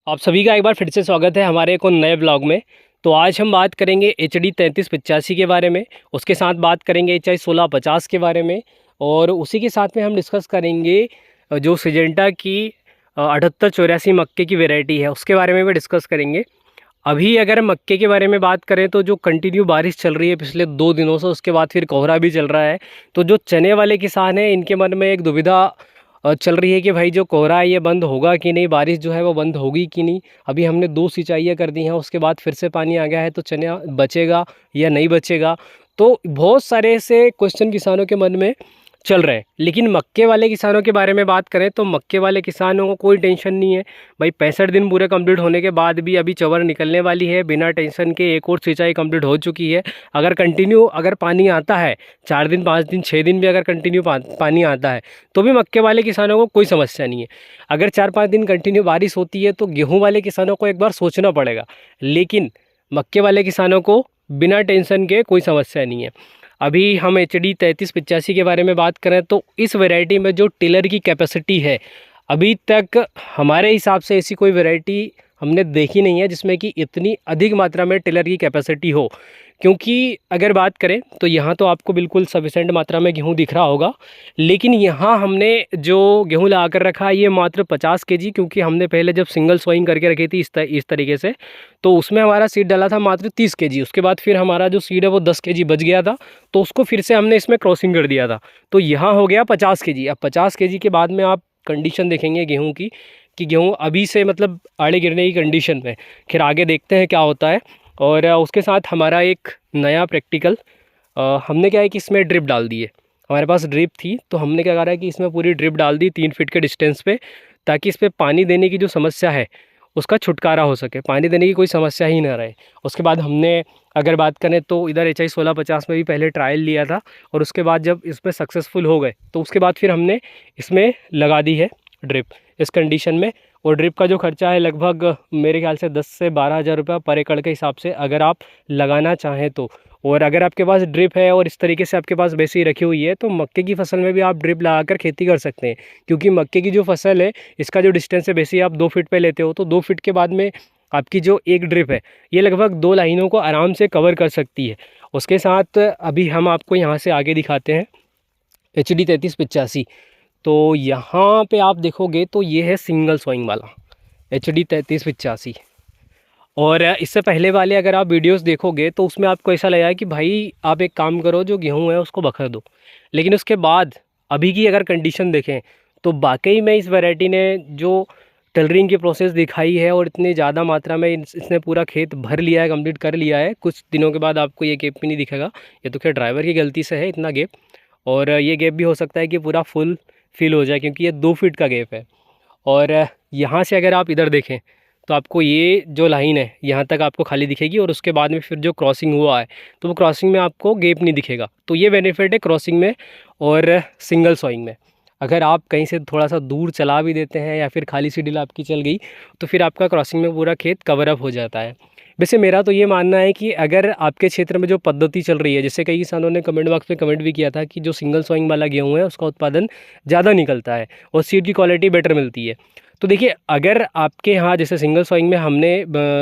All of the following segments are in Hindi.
आप सभी का एक बार फिर से स्वागत है हमारे एक और नए ब्लॉग में। तो आज हम बात करेंगे HD 3385 के बारे में, उसके साथ बात करेंगे HI 1650 के बारे में, और उसी के साथ में हम डिस्कस करेंगे जो सिजेंटा की 7884 मक्के की वैरायटी है उसके बारे में भी डिस्कस करेंगे। अभी अगर मक्के के बारे में बात करें तो जो कंटिन्यू बारिश चल रही है पिछले 2 दिनों से, उसके बाद फिर कोहरा भी चल रहा है, तो जो चने वाले किसान हैं इनके मन में एक दुविधा चल रही है कि भाई जो कोहरा है ये बंद होगा कि नहीं, बारिश जो है वो बंद होगी कि नहीं। अभी हमने 2 सिंचाइयाँ कर दी हैं, उसके बाद फिर से पानी आ गया है, तो चना बचेगा या नहीं बचेगा। तो बहुत सारे ऐसे क्वेश्चन किसानों के मन में चल रहे हैं। लेकिन मक्के वाले किसानों के बारे में बात करें तो मक्के वाले किसानों को कोई टेंशन नहीं है भाई। 65 दिन पूरे कंप्लीट होने के बाद भी अभी चवर निकलने वाली है, बिना टेंशन के एक और सिंचाई कंप्लीट हो चुकी है। अगर कंटिन्यू अगर पानी आता है 4 दिन 5 दिन 6 दिन भी अगर कंटिन्यू पानी आता है तो भी मक्के वाले किसानों को कोई समस्या नहीं है। अगर 4-5 दिन कंटिन्यू बारिश होती है तो गेहूँ वाले किसानों को एक बार सोचना पड़ेगा, लेकिन मक्के वाले किसानों को बिना टेंशन के कोई समस्या नहीं है। अभी हम HD 3385 के बारे में बात करें तो इस वैरायटी में जो टिलर की कैपेसिटी है, अभी तक हमारे हिसाब से ऐसी कोई वैरायटी हमने देखी नहीं है जिसमें कि इतनी अधिक मात्रा में टिलर की कैपेसिटी हो। क्योंकि अगर बात करें तो यहाँ तो आपको बिल्कुल सफिशेंट मात्रा में गेहूँ दिख रहा होगा, लेकिन यहाँ हमने जो गेहूँ लगा कर रखा है ये मात्र 50 kg, क्योंकि हमने पहले जब सिंगल सोइंग करके रखी थी इस तरीके से, तो उसमें हमारा सीड डाला था मात्र 30 kg। उसके बाद फिर हमारा जो सीड है वो 10 kg बच गया था, तो उसको फिर से हमने इसमें क्रॉसिंग कर दिया था, तो यहाँ हो गया 50 kg। अब 50 kg के बाद में आप कंडीशन देखेंगे गेहूँ की कि गेहूँ अभी से मतलब आड़े गिरने की कंडीशन में। फिर आगे देखते हैं क्या होता है। और उसके साथ हमारा एक नया प्रैक्टिकल, हमने क्या है कि इसमें ड्रिप डाल दी है। हमारे पास ड्रिप थी तो हमने क्या करा है कि इसमें पूरी ड्रिप डाल दी 3 फीट के डिस्टेंस पे, ताकि इस पर पानी देने की जो समस्या है उसका छुटकारा हो सके, पानी देने की कोई समस्या ही ना रहे। उसके बाद हमने अगर बात करें तो इधर HI 1650 में भी पहले ट्रायल लिया था, और उसके बाद जब इसमें सक्सेसफुल हो गए तो उसके बाद फिर हमने इसमें लगा दी है ड्रिप इस कंडीशन में। और ड्रिप का जो खर्चा है लगभग मेरे ख्याल से 10 से 12 हज़ार रुपये पर एकड़ के हिसाब से अगर आप लगाना चाहें तो। और अगर आपके पास ड्रिप है और इस तरीके से आपके पास वैसे ही रखी हुई है तो मक्के की फसल में भी आप ड्रिप लगाकर खेती कर सकते हैं, क्योंकि मक्के की जो फसल है इसका जो डिस्टेंस है वैसे ही आप 2 फीट पे लेते हो, तो 2 फीट के बाद में आपकी जो एक ड्रिप है ये लगभग 2 लाइनों को आराम से कवर कर सकती है। उसके साथ अभी हम आपको यहाँ से आगे दिखाते हैं HD 3385। तो यहाँ पे आप देखोगे तो ये है सिंगल सोइंग वाला HD 3385। और इससे पहले वाले अगर आप वीडियोस देखोगे तो उसमें आपको ऐसा लगेगा कि भाई आप एक काम करो, जो गेहूं है उसको बखर दो। लेकिन उसके बाद अभी की अगर कंडीशन देखें तो वाकई में इस वैरायटी ने जो टिलरिंग की प्रोसेस दिखाई है और इतनी ज़्यादा मात्रा में इसने पूरा खेत भर लिया है, कंप्लीट कर लिया है। कुछ दिनों के बाद आपको ये गैप भी नहीं दिखेगा, ये तो खैर ड्राइवर की गलती से है इतना गैप, और ये गैप भी हो सकता है कि पूरा फुल फिल हो जाए, क्योंकि ये 2 फीट का गैप है। और यहाँ से अगर आप इधर देखें तो आपको ये जो लाइन है यहाँ तक आपको खाली दिखेगी, और उसके बाद में फिर जो क्रॉसिंग हुआ है तो वो क्रॉसिंग में आपको गैप नहीं दिखेगा। तो ये बेनिफिट है क्रॉसिंग में और सिंगल सोइंग में। अगर आप कहीं से थोड़ा सा दूर चला भी देते हैं या फिर खाली सी डील आपकी चल गई तो फिर आपका क्रॉसिंग में पूरा खेत कवर अप हो जाता है। वैसे मेरा तो ये मानना है कि अगर आपके क्षेत्र में जो पद्धति चल रही है, जैसे कई किसानों ने कमेंट बॉक्स में कमेंट भी किया था कि जो सिंगल सोइंग वाला गेहूँ है उसका उत्पादन ज़्यादा निकलता है और सीड की क्वालिटी बेटर मिलती है। तो देखिए, अगर आपके यहाँ जैसे सिंगल सोइंग में हमने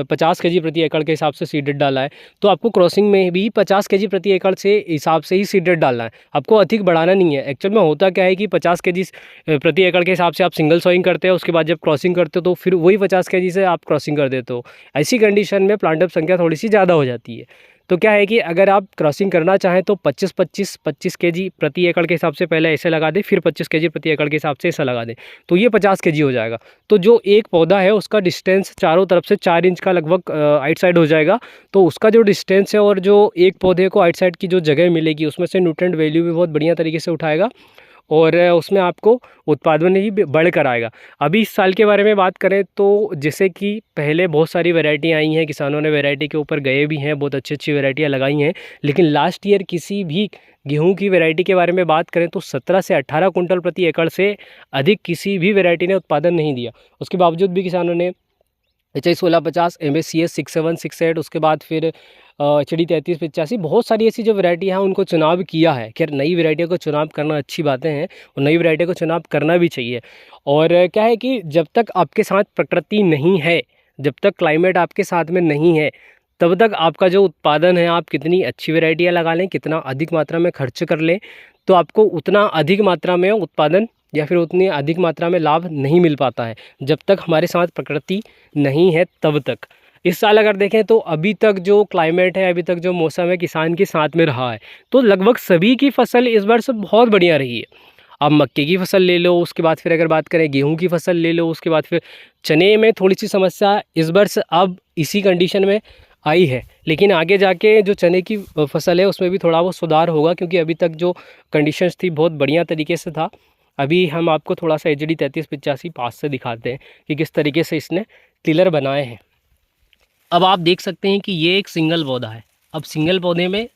50 kg प्रति एकड़ के हिसाब से सीडेड डाला है, तो आपको क्रॉसिंग में भी 50 kg प्रति एकड़ से हिसाब से ही सीडेड डालना है, आपको अधिक बढ़ाना नहीं है। एक्चुअल में होता क्या है कि 50 kg प्रति एकड़ के हिसाब से आप सिंगल सोइंग करते हो, उसके बाद जब क्रॉसिंग करते हो तो फिर वही 50 kg से आप क्रॉसिंग कर देते हो। ऐसी कंडीशन में प्लांट अप संख्या थोड़ी सी ज़्यादा हो जाती है। तो क्या है कि अगर आप क्रॉसिंग करना चाहें तो 25 kg प्रति एकड़ के हिसाब से पहले ऐसे लगा दें, फिर 25 kg प्रति एकड़ के हिसाब से ऐसा लगा दें, तो ये 50 kg हो जाएगा। तो जो एक पौधा है उसका डिस्टेंस चारों तरफ से 4 इंच का लगभग आइट साइड हो जाएगा। तो उसका जो डिस्टेंस है और जो एक पौधे को आइट साइड की जो जगह मिलेगी उसमें से न्यूट्रिएंट वैल्यू भी बहुत बढ़िया तरीके से उठाएगा, और उसमें आपको उत्पादन ही बढ़ कर आएगा। अभी इस साल के बारे में बात करें तो जैसे कि पहले बहुत सारी वैरायटी आई हैं, किसानों ने वैरायटी के ऊपर गए भी हैं, बहुत अच्छी अच्छी वैरायटियाँ लगाई हैं, लेकिन लास्ट ईयर किसी भी गेहूं की वैरायटी के बारे में बात करें तो 17 से 18 कुंटल प्रति एकड़ से अधिक किसी भी वैरायटी ने उत्पादन नहीं दिया। उसके बावजूद भी किसानों ने HI 1650, MSCS 6768, उसके बाद फिर HD 3385, बहुत सारी ऐसी जो वैरायटी है उनको चुनाव किया है। खैर नई वैरायटियों को चुनाव करना अच्छी बातें हैं और नई वैरायटी को चुनाव करना भी चाहिए। और क्या है कि जब तक आपके साथ प्रकृति नहीं है, जब तक क्लाइमेट आपके साथ में नहीं है, तब तक आपका जो उत्पादन है, आप कितनी अच्छी वैरायटियाँ लगा लें, कितना अधिक मात्रा में खर्च कर लें, तो आपको उतना अधिक मात्रा में उत्पादन या फिर उतनी अधिक मात्रा में लाभ नहीं मिल पाता है, जब तक हमारे साथ प्रकृति नहीं है तब तक। इस साल अगर देखें तो अभी तक जो क्लाइमेट है, अभी तक जो मौसम है, किसान के साथ में रहा है, तो लगभग सभी की फसल इस वर्ष बहुत बढ़िया रही है। आप मक्के की फसल ले लो, उसके बाद फिर अगर बात करें गेहूं की फसल ले लो, उसके बाद फिर चने में थोड़ी सी समस्या इस वर्ष अब इसी कंडीशन में आई है, लेकिन आगे जाके जो चने की फसल है उसमें भी थोड़ा बहुत सुधार होगा, क्योंकि अभी तक जो कंडीशंस थी बहुत बढ़िया तरीके से था। अभी हम आपको थोड़ा सा HD 3385 पास से दिखाते हैं कि किस तरीके से इसने टिलर बनाए हैं। अब आप देख सकते हैं कि ये एक सिंगल पौधा है। अब सिंगल पौधे में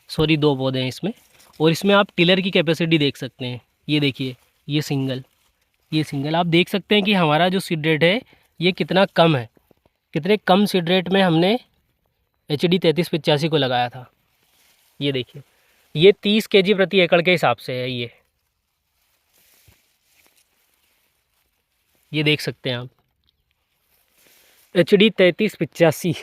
दो पौधे हैं इसमें, और इसमें आप टिलर की कैपेसिटी देख सकते हैं। ये देखिए, ये सिंगल आप देख सकते हैं कि हमारा जो सीड रेट है ये कितना कम है, कितने कम सीड रेट में हमने HD 3385 को लगाया था। ये देखिए, ये 30 kg प्रति एकड़ के हिसाब से है। ये देख सकते हैं आप HD 3385।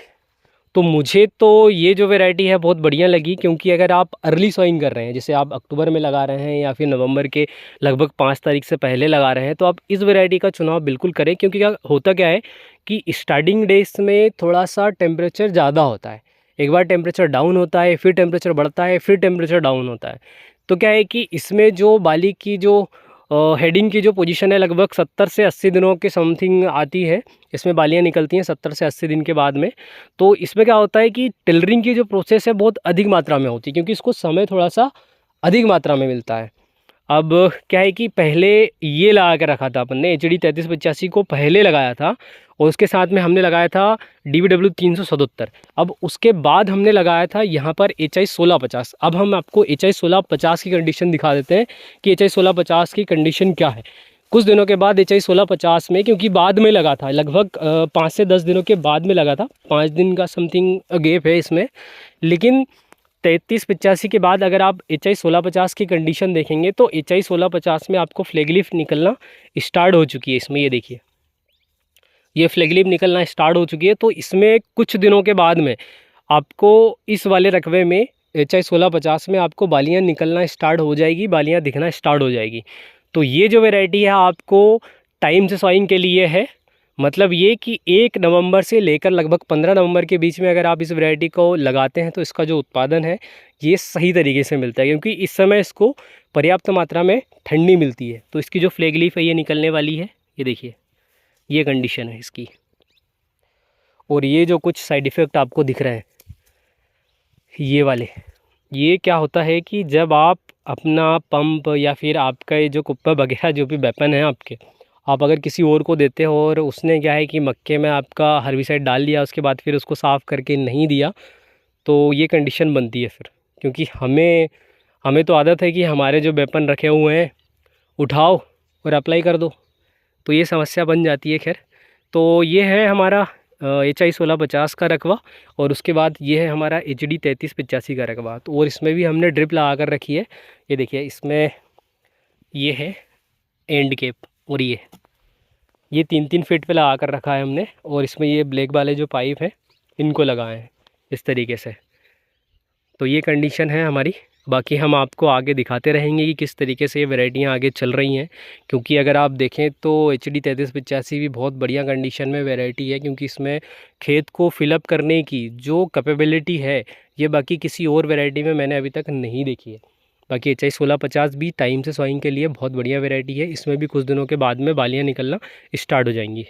तो मुझे तो ये जो वैरायटी है बहुत बढ़िया लगी, क्योंकि अगर आप अर्ली सोइंग कर रहे हैं, जैसे आप अक्टूबर में लगा रहे हैं या फिर नवंबर के लगभग 5 तारीख से पहले लगा रहे हैं, तो आप इस वैरायटी का चुनाव बिल्कुल करें। क्योंकि क्या है कि स्टार्टिंग डेज में थोड़ा सा टेम्परेचर ज़्यादा होता है, एक बार टेम्परेचर डाउन होता है, फिर टेम्परेचर बढ़ता है, फिर टेम्परेचर डाउन होता है। तो क्या है कि इसमें जो बाली की जो हेडिंग की जो पोजीशन है लगभग 70 से 80 दिनों के समथिंग आती है, इसमें बालियाँ निकलती हैं 70 से 80 दिन के बाद में। तो इसमें क्या होता है कि टिलरिंग की जो प्रोसेस है बहुत अधिक मात्रा में होती है, क्योंकि इसको समय थोड़ा सा अधिक मात्रा में मिलता है। अब क्या है कि पहले ये लगा के रखा था अपन ने, HD 3385 को पहले लगाया था, और उसके साथ में हमने लगाया था DBW 377। अब उसके बाद हमने लगाया था यहाँ पर HI 1650। अब हम आपको HI 1650 की कंडीशन दिखा देते हैं कि HI 1650 की कंडीशन क्या है। कुछ दिनों के बाद HI 1650 में, क्योंकि बाद में लगा था, लगभग 5 से 10 दिनों के बाद में लगा था, 5 दिन का समथिंग गैप है इसमें, लेकिन 3385 के बाद अगर आप HI 1650 की कंडीशन देखेंगे तो HI 1650 में आपको फ्लैग लीफ निकलना स्टार्ट हो चुकी है। इसमें ये देखिए, ये फ्लैग लीफ निकलना स्टार्ट हो चुकी है। तो इसमें कुछ दिनों के बाद में आपको इस वाले रकबे में HI 1650 में आपको बालियाँ निकलना स्टार्ट हो जाएगी, बालियाँ दिखना स्टार्ट हो जाएगी। तो ये जो वैरायटी है आपको टाइम से सॉइंग के लिए है, मतलब ये कि 1 नवंबर से लेकर लगभग 15 नवंबर के बीच में अगर आप इस वैरायटी को लगाते हैं तो इसका जो उत्पादन है ये सही तरीके से मिलता है, क्योंकि इस समय इसको पर्याप्त मात्रा में ठंडी मिलती है। तो इसकी जो फ्लैग लीफ है ये निकलने वाली है, ये देखिए, ये कंडीशन है इसकी। और ये जो कुछ साइड इफ़ेक्ट आपको दिख रहे हैं ये वाले, ये क्या होता है कि जब आप अपना पंप या फिर आपका ये जो कुप्पा वगैरह जो भी वेपन है आपके, आप अगर किसी और को देते हो और उसने क्या है कि मक्के में आपका हर्बिसाइड डाल दिया, उसके बाद फिर उसको साफ़ करके नहीं दिया, तो ये कंडीशन बनती है फिर। क्योंकि हमें तो आदत है कि हमारे जो वेपन रखे हुए हैं उठाओ और अप्लाई कर दो, तो ये समस्या बन जाती है। खैर, तो ये है हमारा HI 1650 का रकबा, और उसके बाद ये है हमारा HD 3385 का रकबा। तो और इसमें भी हमने ड्रिप लगा कर रखी है, ये देखिए, इसमें ये है एंड केप, और ये 3-3 फीट पे लगा कर रखा है हमने, और इसमें ये ब्लैक वाले जो पाइप हैं इनको लगाए हैं इस तरीके से। तो ये कंडीशन है हमारी। बाकी हम आपको आगे दिखाते रहेंगे कि किस तरीके से ये वैरायटियाँ आगे चल रही हैं, क्योंकि अगर आप देखें तो HD 3385 भी बहुत बढ़िया कंडीशन में वैरायटी है, क्योंकि इसमें खेत को फिलअप करने की जो कैपेबिलिटी है ये बाकी किसी और वैरायटी में मैंने अभी तक नहीं देखी है। बाकी HI 1650 भी टाइम से सॉइंग के लिए बहुत बढ़िया वैरायटी है, इसमें भी कुछ दिनों के बाद में बालियाँ निकलना स्टार्ट हो जाएंगी।